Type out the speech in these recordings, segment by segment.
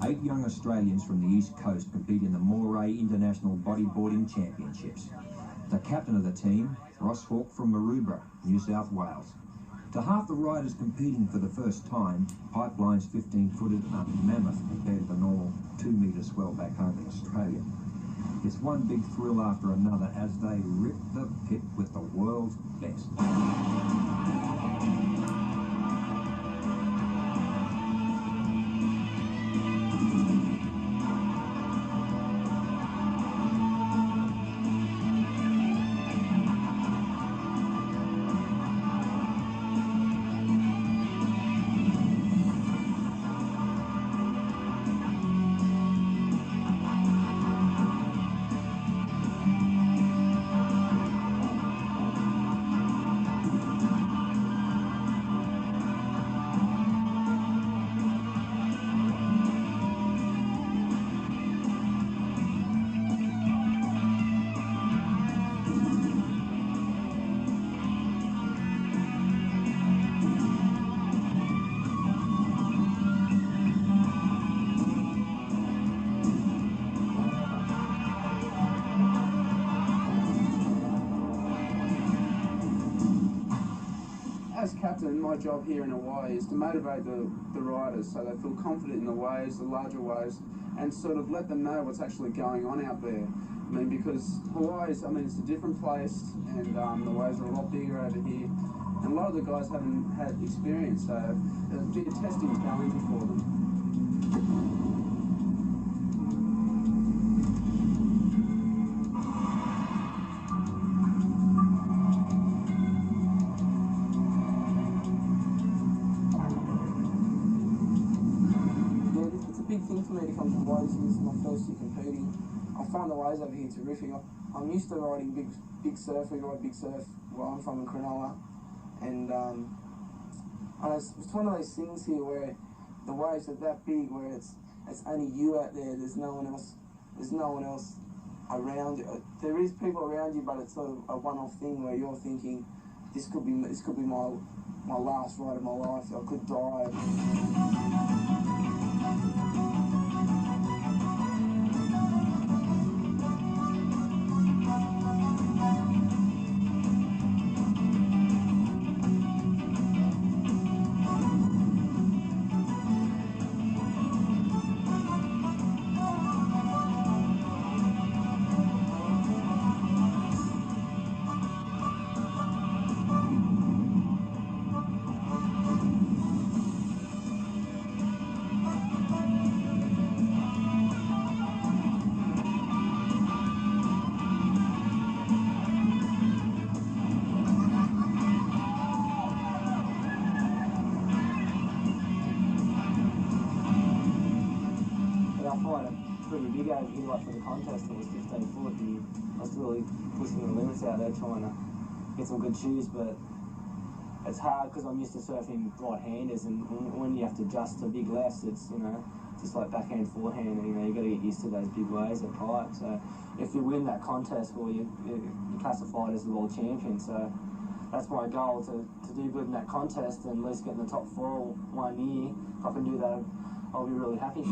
8 young Australians from the East Coast compete in the Moray International Bodyboarding Championships. The captain of the team, Ross HAWKE from Maroubra, New South Wales. To half the riders competing for the first time, Pipeline's 15-footed mammoth compared to the normal 2-metre swell back home in Australia. It's one big thrill after another as they rip the pit with the world's best. As captain, my job here in Hawaii is to motivate the riders so they feel confident in the waves, the larger waves, and sort of let them know what's actually going on out there. I mean, because Hawaii is, it's a different place, and the waves are a lot bigger over here, and a lot of the guys haven't had experience, so a bit of testing is challenging for them. Big thing for me to come to Hawaii. This is my first year competing. I find the waves over here terrific. I'm used to riding big surf. We ride big surf where I'm from in Cronulla, and it's one of those things here where the waves are that big, where it's only you out there. There's no one else. There's no one else around you. There is people around you, but it's sort of a one-off thing where you're thinking, this could be my last ride of my life. I could die. Pretty big over here, like for the contest, it was 15 foot, and I was really pushing the limits out there, trying to get some good shoes, but it's hard because I'm used to surfing right-handers, and when you have to adjust to big lefts, it's, just like backhand, forehand, and you got to get used to those big waves at pipe. So if you win that contest, well, you're classified as the world champion, so that's my goal, to do good in that contest and at least get in the top 4 one year. If I can do that, I'll be really happy.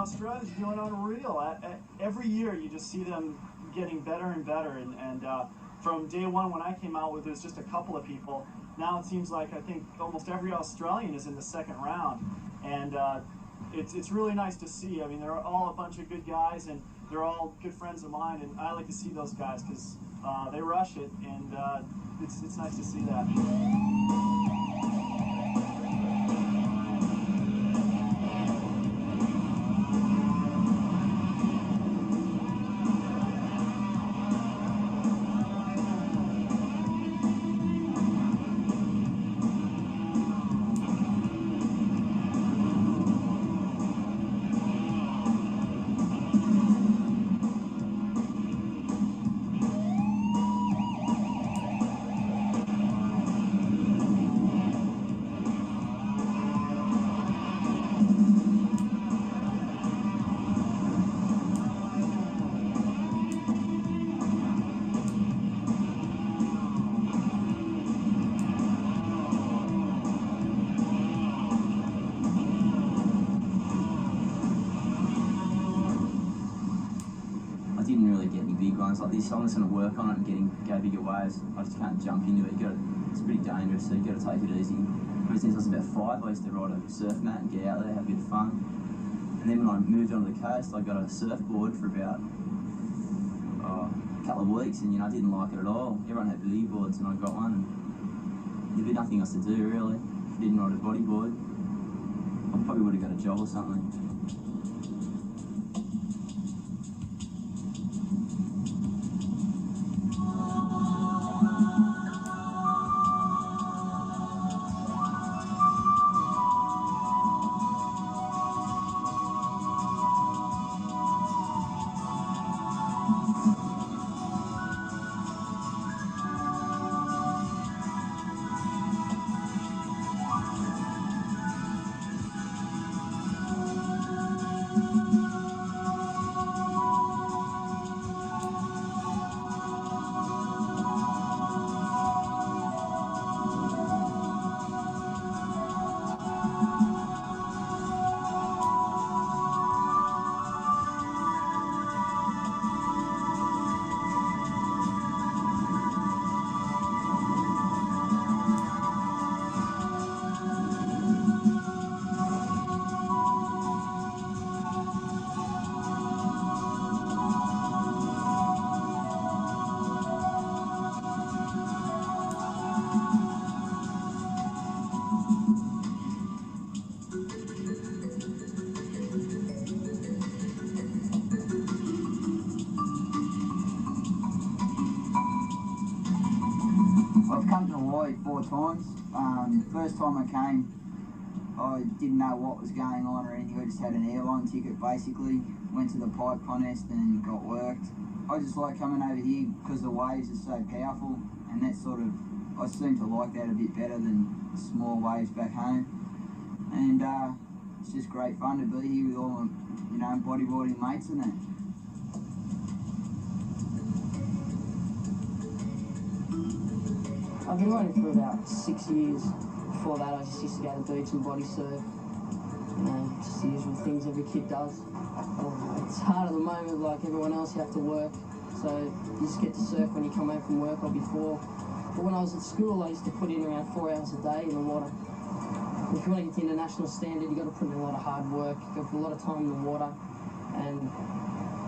Australia's doing unreal. Every year you just see them getting better and better, and from day one when I came out with it was just a couple of people. Now it seems like I think almost every Australian is in the second round, and it's really nice to see. I mean, they're all a bunch of good guys, and they're all good friends of mine, and I like to see those guys because they rush it, and it's nice to see that. Like this, I'm just going to work on it and go bigger waves. I just can't jump into it. It's pretty dangerous, so you've got to take it easy. Ever since I was about 5, I used to ride a surf mat and get out there, have a bit of fun. And then when I moved onto the coast, I got a surfboard for about a couple of weeks, and I didn't like it at all. Everyone had boogie boards, and I got one, and there'd be nothing else to do really. If I didn't ride a bodyboard, I probably would have got a job or something. I've come to Hawaii 4 times. First time I came, I didn't know what was going on or anything. I just had an airline ticket basically. Went to the pipe contest and got worked. I just like coming over here because the waves are so powerful, and that I seem to like that a bit better than small waves back home. And it's just great fun to be here with all my, bodyboarding mates and that. I've been riding for about 6 years. Before that, I just used to go to the beach and body surf. Just the usual things every kid does. It's hard at the moment, like everyone else, you have to work. So you just get to surf when you come home from work or before. But when I was at school, I used to put in around 4 hours a day in the water. If you want to get the international standard, you've got to put in a lot of hard work. You've got to put a lot of time in the water. And,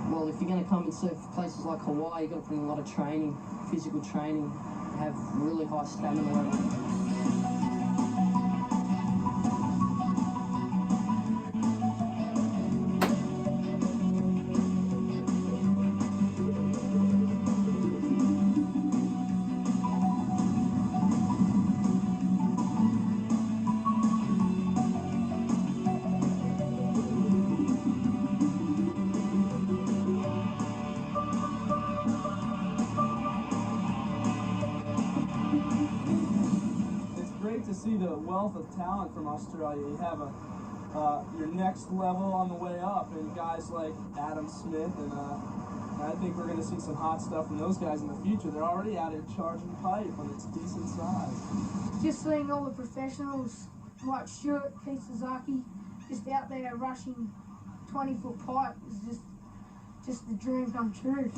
well, if you're going to come and surf places like Hawaii, you've got to put in a lot of training, physical training, have really high stamina levels. To see the wealth of talent from Australia. You have your next level on the way up, and guys like Adam Smith, and I think we're going to see some hot stuff from those guys in the future. They're already out here charging pipe when it's decent size. Just seeing all the professionals like Stuart, Keith, SASAKI, just out there rushing 20-foot pipe was just the dream come true.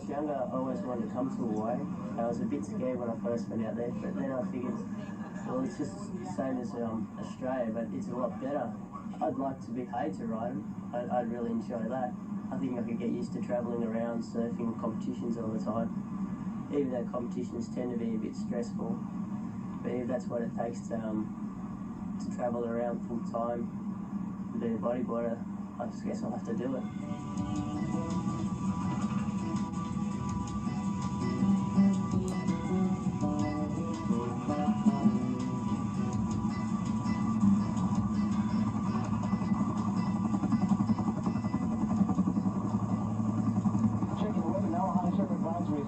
Younger, I always wanted to come to Hawaii. I was a bit scared when I first went out there, but then I figured, well, it's just the same as Australia, but it's a lot better. I'd like to be paid to ride them. I'd really enjoy that. I think I could get used to travelling around, surfing competitions all the time. Even though competitions tend to be a bit stressful, but if that's what it takes to travel around full time and be a bodyboarder, I just guess I'll have to do it.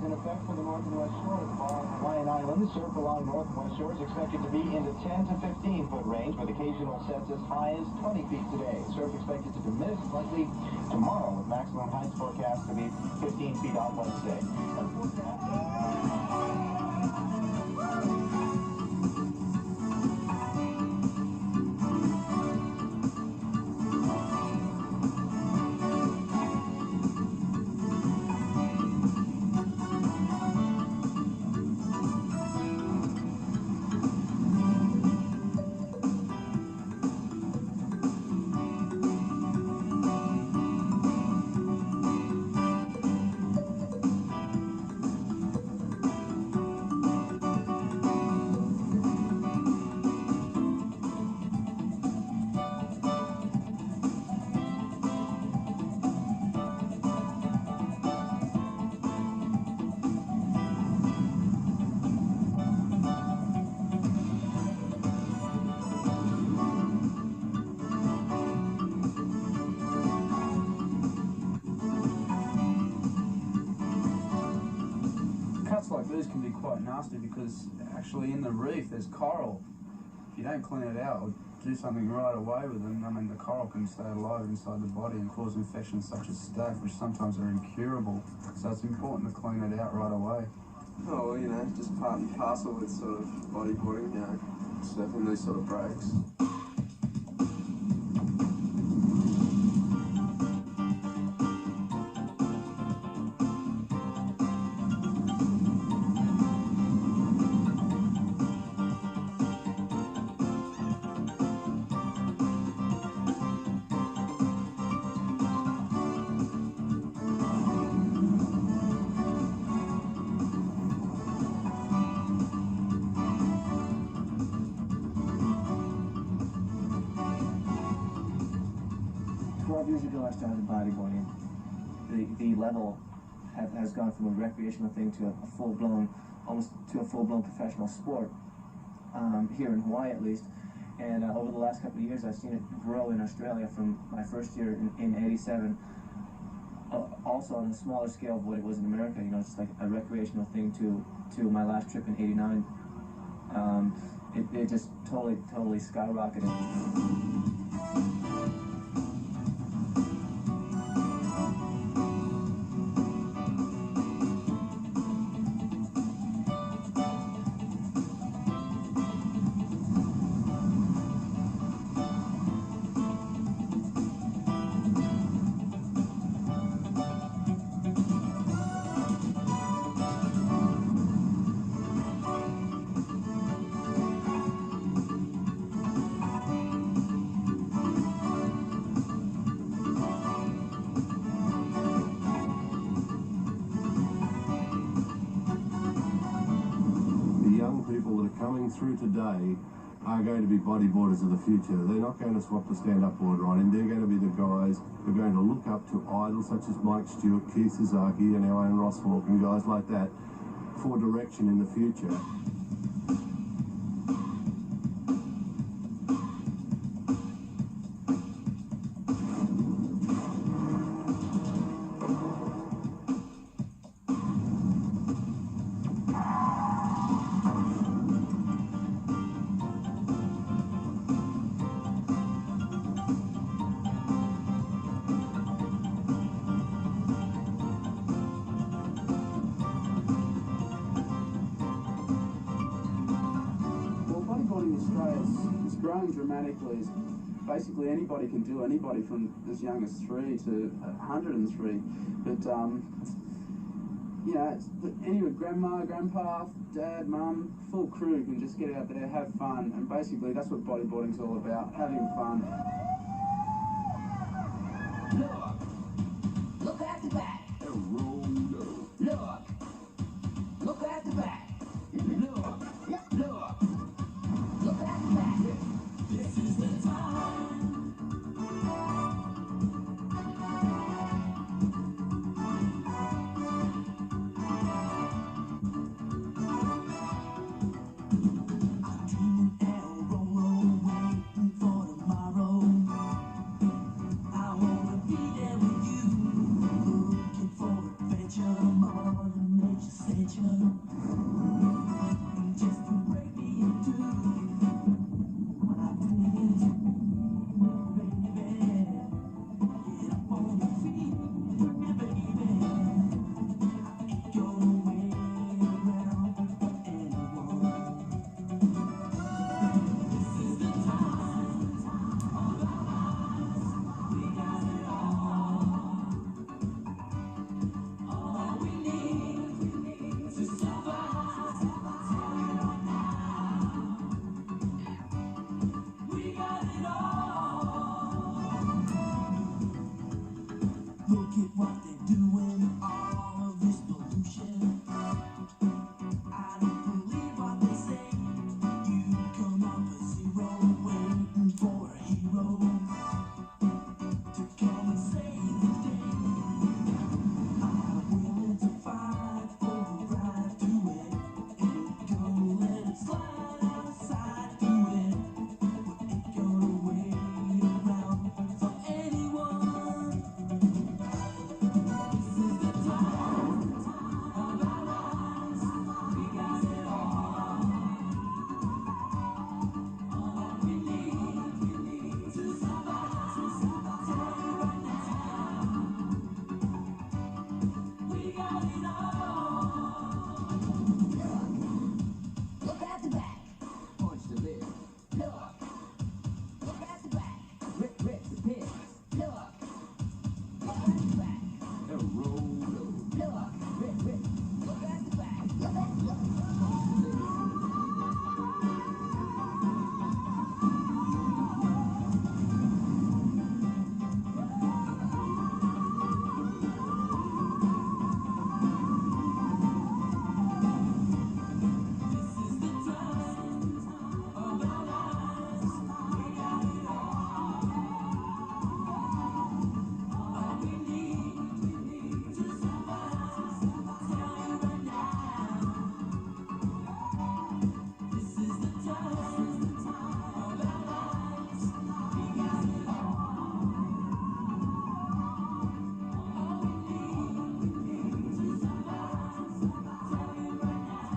In effect for the north and west shore of the bar on Hawaiian Island. Surf along north and west shores expected to be in the 10 to 15 foot range, with occasional sets as high as 20 feet today. Surf expected to diminish slightly tomorrow, with maximum heights forecast to be 15 feet on Wednesday. Cuts like these can be quite nasty because actually in the reef there's coral. If you don't clean it out or do something right away with them, I mean the coral can stay alive inside the body and cause infections such as staph, which sometimes are incurable. So it's important to clean it out right away. Oh, well, you know, just part and parcel with sort of bodyboarding, you know, surfing these sort of breaks. Years ago I started bodyboarding. The level has gone from a recreational thing to a full-blown, almost to a full-blown professional sport, here in Hawaii at least. And over the last couple of years I've seen it grow in Australia from my first year in 87, also on a smaller scale of what it was in America, you know, just like a recreational thing to my last trip in 89. It just totally skyrocketed. young people that are coming through today are going to be bodyboarders of the future. They're not going to swap to stand-up board riding. They're going to be the guys who are going to look up to idols such as Mike Stewart, Keith SASAKI, and our own Ross Hawke and guys like that for direction in the future. It's growing dramatically. Basically anybody can do, anybody from as young as 3 to 103. But you know, anyway, grandma, grandpa, dad, mum, full crew can just get out there, have fun, and basically that's what bodyboarding's all about, having fun. Look at the back. Look at the back. Look at the back. This is the time. I'm dreaming El Rolo, waiting for tomorrow. I wanna be there with you, looking for adventure, more than nature sent you. Just to break me into my dreams, baby. Get up on your feet, baby. I ain't gonna wait around for anyone. This is the time of our lives. We got it all we need to survive. Tell you right now, we got it all. Look at what they're doing, all of this pollution. I don't believe what they say. You come off a zero, waiting for a hero to come and save the day. I'm willing to fight for the right to it. Ain't gonna let it slide outside through it. We ain't gonna wait around for anyone. This is the time of our lives. We got it all we need to survive. Tell you right now, we got it all. Look at the back. Punch the lid. Look at the back. Rip the pins. Look at the back. Rip. Look at the back. This is the time of our lives. We got it all we need to survive. Tell you right now, this is the time of our lives. We got it all we need to survive. Tell you right now,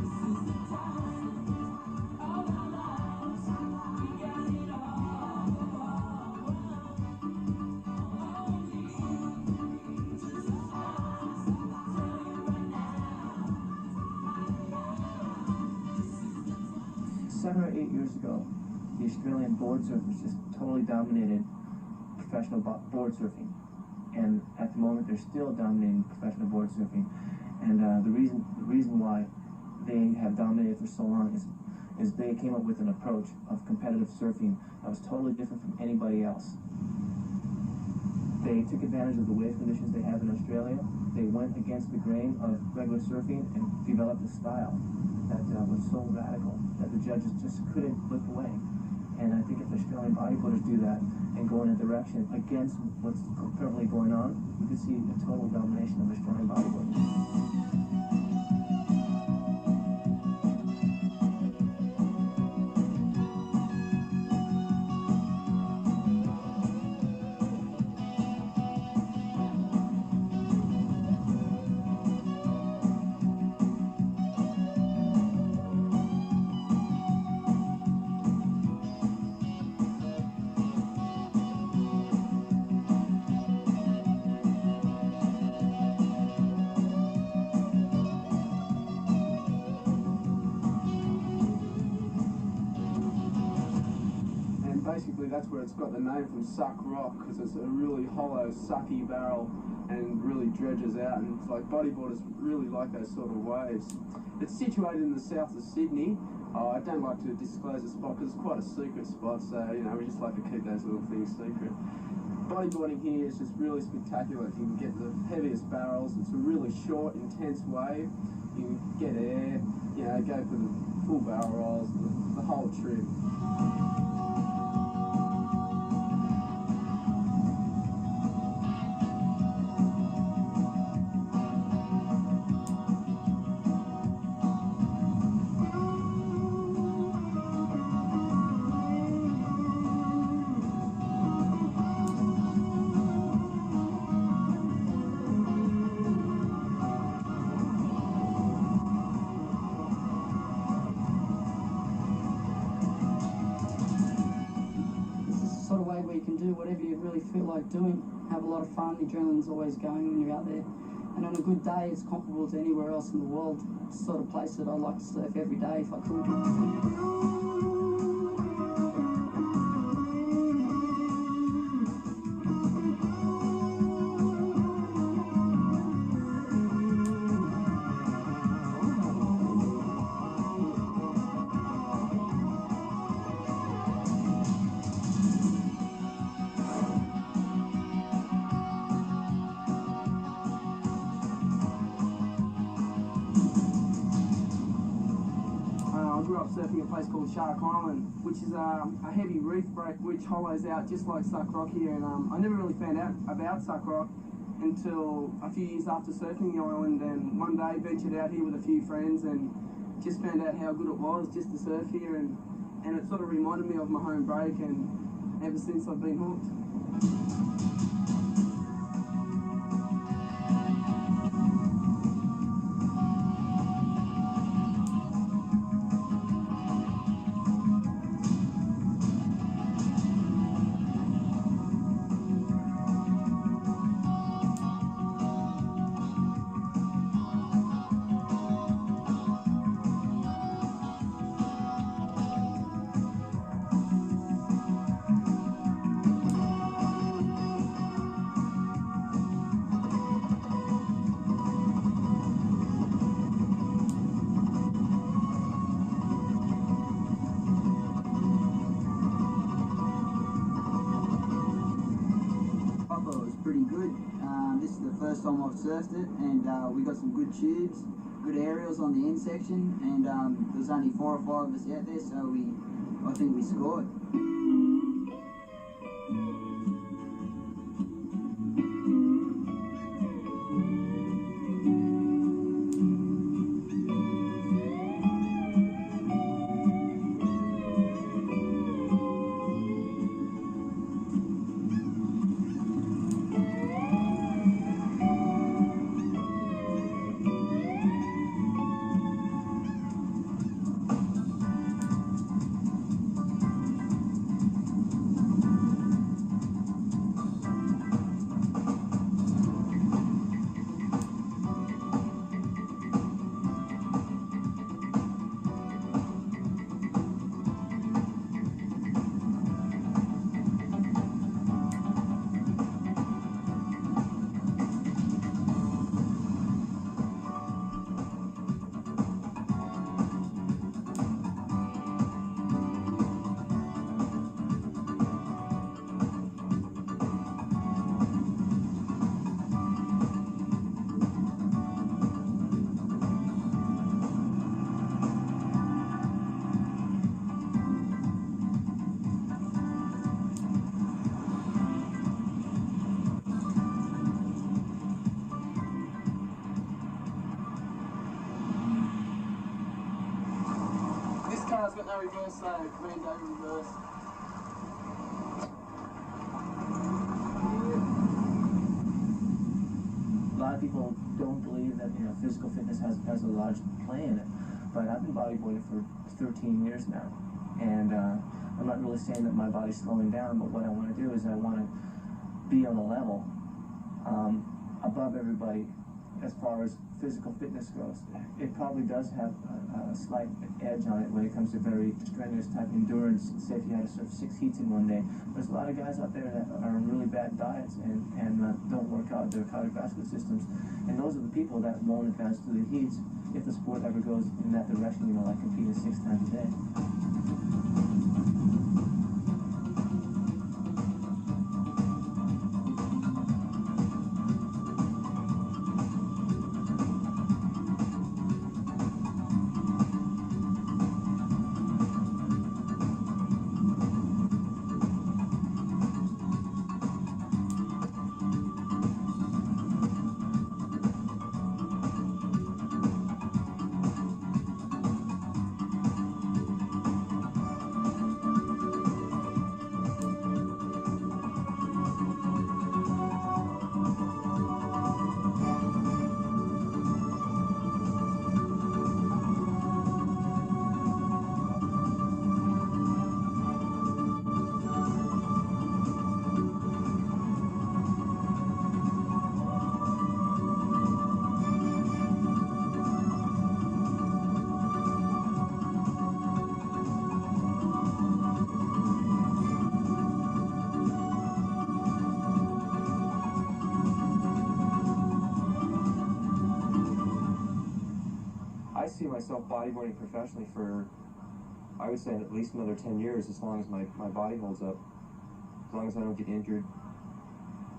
this is the time of our lives. We got it all we need to survive. Tell you right now, 7 or 8 years ago, the Australian board surfers just totally dominated professional board surfing, and at the moment they're still dominating professional board surfing. And the reason why they have dominated for so long is they came up with an approach of competitive surfing that was totally different from anybody else. They took advantage of the wave conditions they have in Australia. they went against the grain of regular surfing and developed a style that was so radical that the judges just couldn't look away. And I think if Australian bodybuilders do that and go in a direction against what's currently going on, we could see a total domination of Australian bodybuilding. Basically, that's where it's got the name from suck rock, because it's a really hollow, sucky barrel and really dredges out, and it's like bodyboarders really like those sort of waves. It's situated in the south of Sydney. I don't like to disclose the spot because it's quite a secret spot, so you know, we just like to keep those little things secret. Bodyboarding here is just really spectacular. You can get the heaviest barrels. It's a really short, intense wave. You can get air, you know, go for the full barrel rolls, the whole trip. Where you can do whatever you really feel like doing, have a lot of fun. The adrenaline's always going when you're out there, and on a good day it's comparable to anywhere else in the world. It's the sort of place that I'd like to surf every day if I could. I grew up surfing a place called HYLAND, which is a heavy reef break which hollows out just like Suck Rock here, and I never really found out about Suck Rock until a few years after surfing the island, and one day ventured out here with a few friends and just found out how good it was just to surf here, and it sort of reminded me of my home break, and ever since I've been hooked. Pretty good. This is the first time I've surfed it, and we got some good tubes, good aerials on the end section, and there was only 4 or 5 of us out there, so I think we scored. got no reverse, so green day reverse. A lot of people don't believe that, you know, physical fitness has a large play in it, but I've been bodyboarding for 13 years now, and I'm not really saying that my body's slowing down, but what I want to do is I want to be on a level above everybody as far as physical fitness goes. It probably does have a slight edge on it when it comes to very strenuous type endurance. Say if you had to surf 6 heats in one day. There's a lot of guys out there that are on really bad diets and don't work out their cardiovascular systems. And those are the people that won't advance to the heats if the sport ever goes in that direction, you know, like competing 6 times a day. I see myself bodyboarding professionally for, I would say, at least another 10 years, as long as my body holds up, as long as I don't get injured,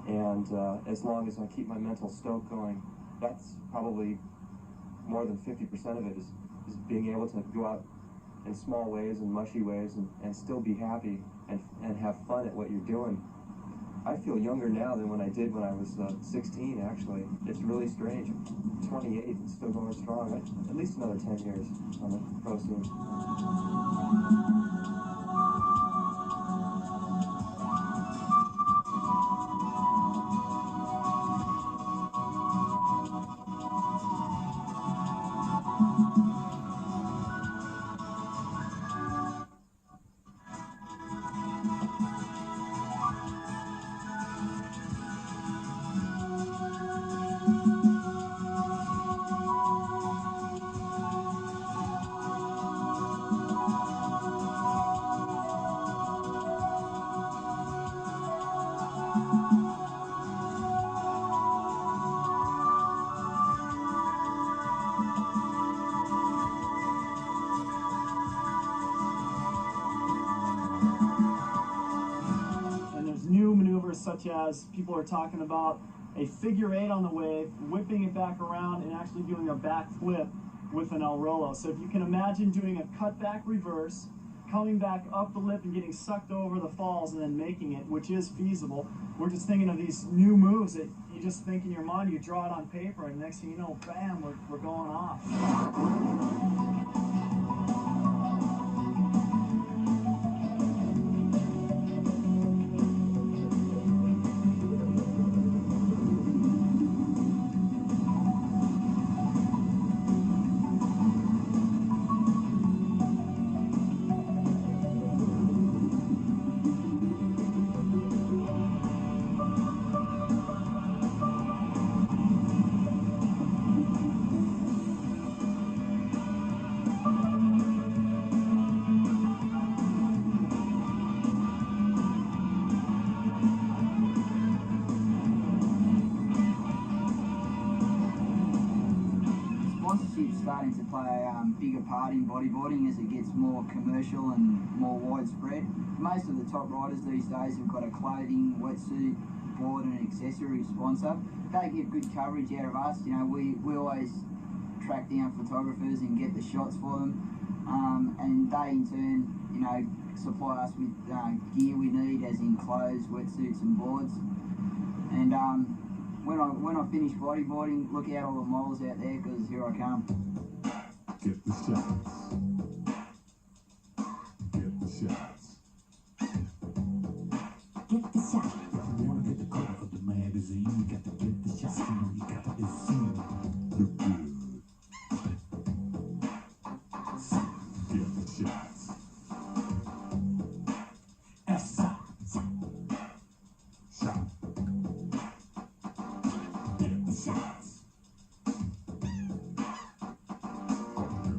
and as long as I keep my mental stoke going. That's probably more than 50% of it is being able to go out in small ways and mushy ways and still be happy and have fun at what you're doing. I feel younger now than when I did when I was 16, actually. It's really strange. 28 and still going strong. At least another 10 years on the pro scene. New maneuvers such as people are talking about a figure 8 on the wave, whipping it back around and actually doing a back flip with an El Rolo. So if you can imagine doing a cutback reverse, coming back up the lip and getting sucked over the falls and then making it, which is feasible. We're just thinking of these new moves that you just think in your mind, you draw it on paper, and next thing you know, bam, we're going off. Starting to play a bigger part in bodyboarding as it gets more commercial and more widespread. Most of the top riders these days have got a clothing, wetsuit, board and accessory sponsor. They get good coverage out of us. You know, we always track down photographers and get the shots for them, and they in turn, you know, supply us with gear we need, as in clothes, wetsuits and boards. And when I finish bodyboarding, look out all the models out there, because here I come. Get the shots. shots. S-A. Shot. Get the shots. Get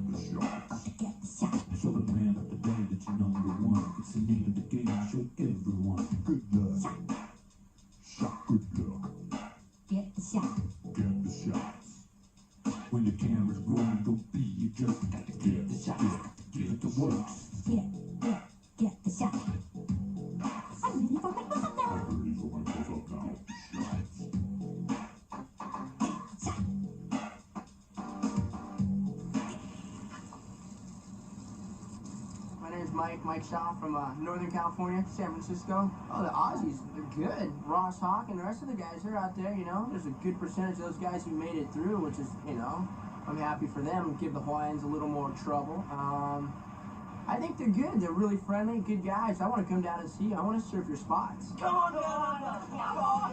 the shots. Get the shots. Show the man of the day that you're number one. It's the name of the game. Show everyone. Good luck. Shot. Shot. Good luck. Get the shot. Get the shots. When the camera's rolling, don't be. You just got to get the shots. Get the works. Get the shot. I'm ready for my close-up now. I'm ready for my close-up now. Shots. My name's Mike Shaw from Northern California, San Francisco. Oh, the Aussies, they're good. Ross, HAWKE, and the rest of the guys, they're out there, you know. There's a good percentage of those guys who made it through, which is, you know, I'm happy for them. Give the Hawaiians a little more trouble. I think they're good. They're really friendly, good guys. I want to come down and see you. I want to surf your spots. Come on, come on, come on.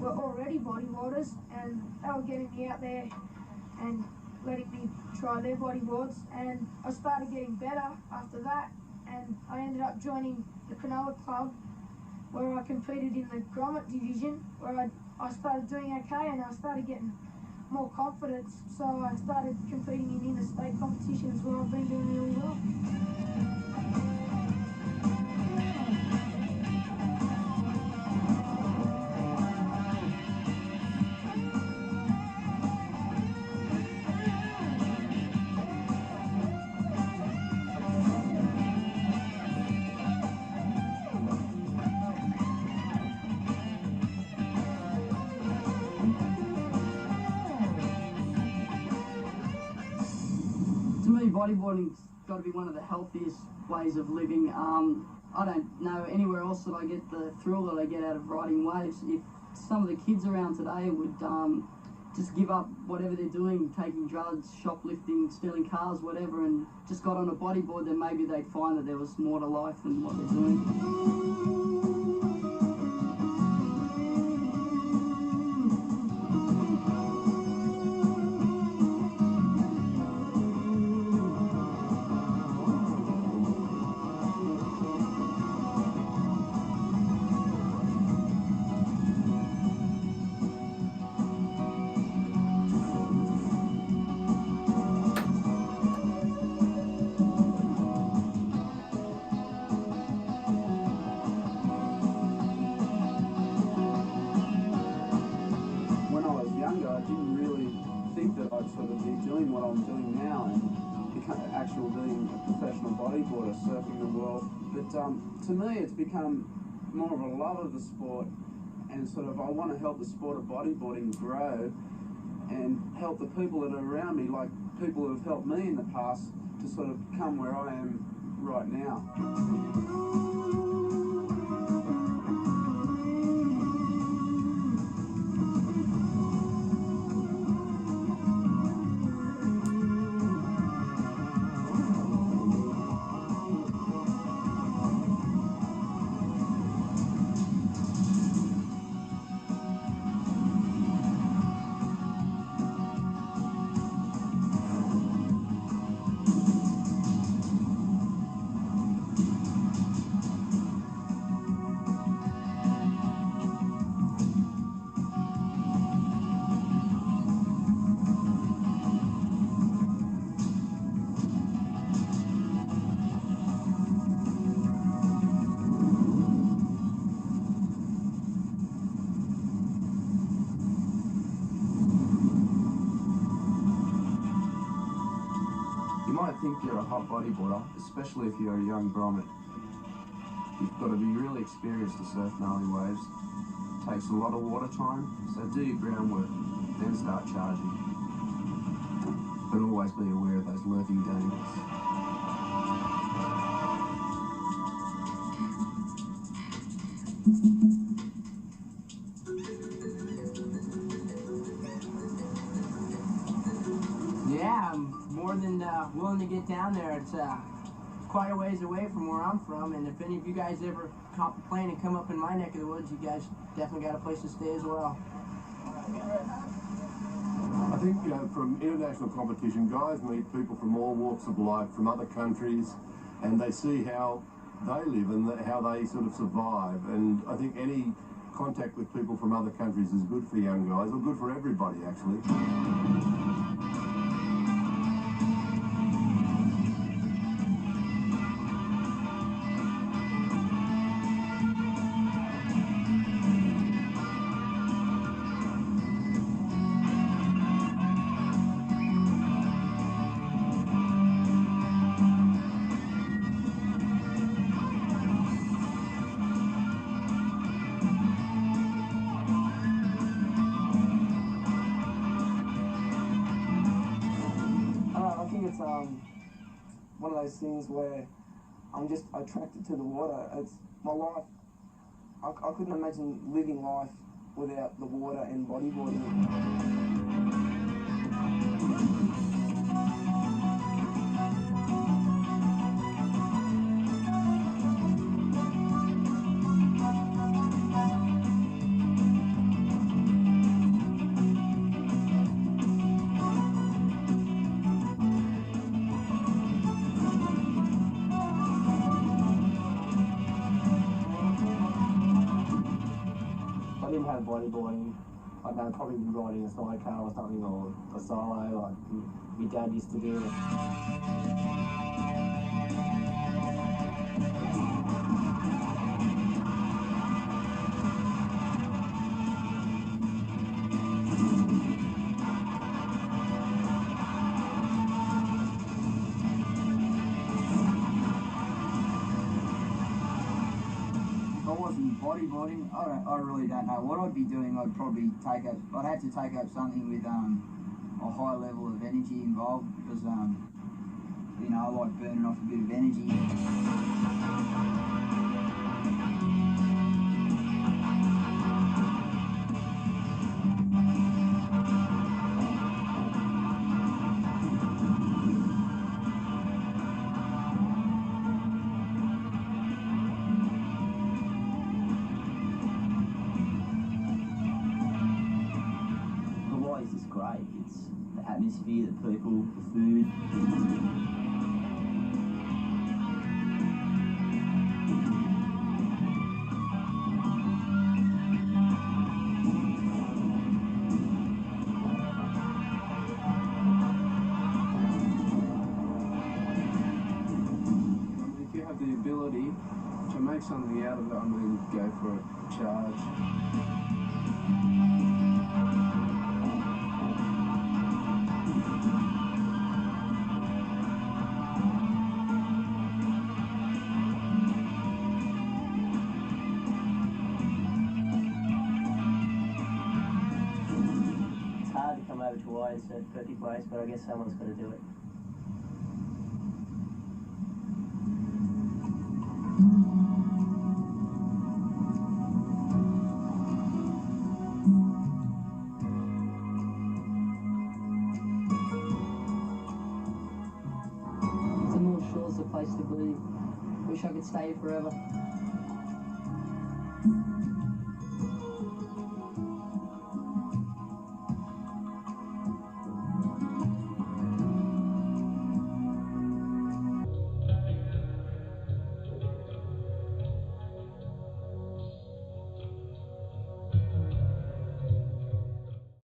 Already bodyboarders, and they were getting me out there and letting me try their bodyboards, and I started getting better after that, and I ended up joining the Cronulla club where I competed in the grommet division, where I started doing okay and I started getting more confidence, so I started competing in interstate competitions where I've been doing really well. To me, bodyboarding's got to be one of the healthiest ways of living. I don't know anywhere else that I get the thrill that I get out of riding waves. If some of the kids around today would just give up whatever they're doing, taking drugs, shoplifting, stealing cars, whatever, and just got on a bodyboard, then maybe they'd find that there was more to life than what they're doing. I didn't really think that I'd sort of be doing what I'm doing now and become actual being a professional bodyboarder, surfing the world. But to me, it's become more of a love of the sport, and sort of I want to help the sport of bodyboarding grow and help the people that are around me, like people who have helped me in the past, to sort of come where I am right now. You might think you're a hot bodyboarder, especially if you're a young grommet. You've got to be really experienced to surf gnarly waves. It takes a lot of water time, so do your groundwork, then start charging. but always be aware of those lurking dangers. Yeah, I'm more than willing to get down there. It's quite a ways away from where I'm from, and if any of you guys ever hop a plane and come up in my neck of the woods, you guys definitely got a place to stay as well. I think, you know, from international competition, guys meet people from all walks of life, from other countries, and they see how they live and how they sort of survive. And I think any contact with people from other countries is good for young guys, or good for everybody, actually. I think it's one of those things where I'm just attracted to the water. It's my life. I couldn't imagine living life without the water and bodyboarding. If I didn't have bodyboarding, I'd probably be riding a sidecar or something, or a solo like my dad used to do. If I wasn't bodyboarding, I really don't know what I'd be doing. I'd probably I'd have to take up something with a high level of energy involved, because you know, I like burning off a bit of energy. Hawaii's just great. It's the atmosphere, the people, the food. If you have the ability to make something out of it, I mean, go for it, charge. It's hard to come over to Hawaii and surf a perfect place, but I guess someone's got to do it. The North Shore's the place to be. Wish I could stay here forever.